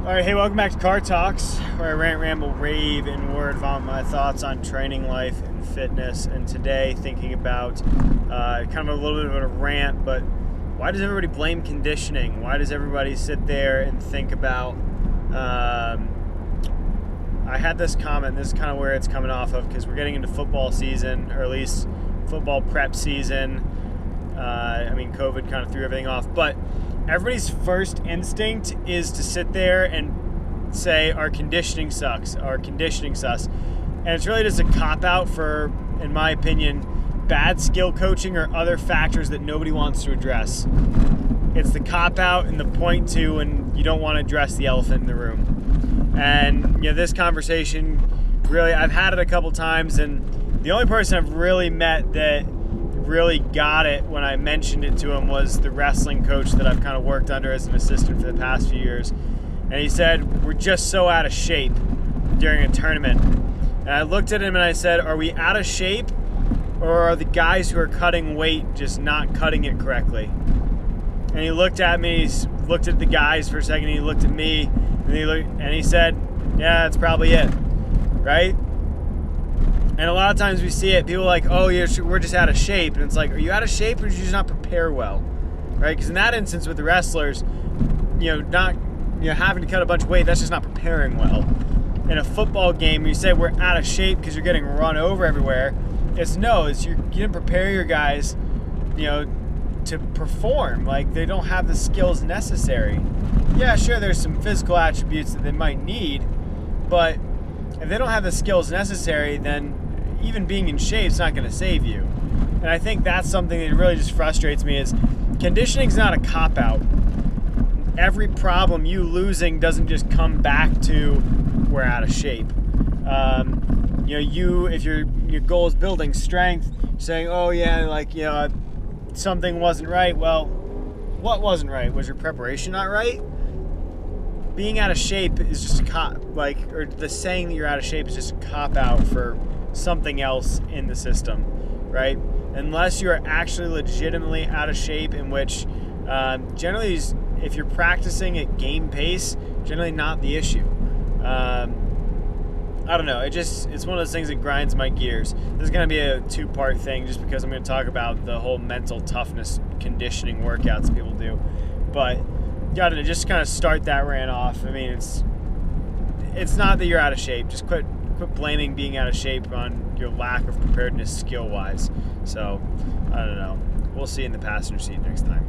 All right, hey, welcome back to Car Talks, where I rant, ramble, rave, and word vomit my thoughts on training life and fitness. And today, thinking about kind of a little bit of a rant, but why does everybody blame conditioning? Why does everybody sit there and think about? I had this comment. This is kind of where it's coming off of, because we're getting into football season, or at least football prep season. COVID kind of threw everything off, but everybody's first instinct is to sit there and say our conditioning sucks, and it's really just a cop-out for, in my opinion, bad skill coaching or other factors that nobody wants to address. It's the cop-out and the point to, and you don't want to address the elephant in the room. And this conversation, really, I've had it a couple times, and the only person I've really met that really got it when I mentioned it to him was the wrestling coach that I've kind of worked under as an assistant for the past few years. And he said, we're just so out of shape during a tournament. And I looked at him and I said, are we out of shape, or are the guys who are cutting weight just not cutting it correctly? And he looked at me, he looked at the guys for a second, he looked at me, and he said, yeah, that's probably it, right? And a lot of times we see it, people are like, oh, yeah, we're just out of shape. And it's like, are you out of shape, or did you just not prepare well? Right? Because in that instance with the wrestlers, not having to cut a bunch of weight, that's just not preparing well. In a football game, you say we're out of shape because you're getting run over everywhere. It's you didn't prepare your guys, to perform. Like, they don't have the skills necessary. Yeah, sure, there's some physical attributes that they might need, but if they don't have the skills necessary, then even being in shape is not going to save you. And I think that's something that really just frustrates me, is conditioning is not a cop-out. Every problem you losing doesn't just come back to we're out of shape. If your goal is building strength, saying, oh yeah, something wasn't right. Well, what wasn't right? Was your preparation not right? Being out of shape is just or the saying that you're out of shape is just a cop-out for something else in the system, right? Unless you are actually legitimately out of shape, in which generally, if you're practicing at game pace, generally not the issue. I don't know. It's one of those things that grinds my gears. This is going to be a two-part thing, just because I'm going to talk about the whole mental toughness conditioning workouts people do. But gotta just kind of start that rant off. I mean, it's not that you're out of shape. Just quit blaming being out of shape on your lack of preparedness skill-wise. So, I don't know. We'll see you in the passenger seat next time.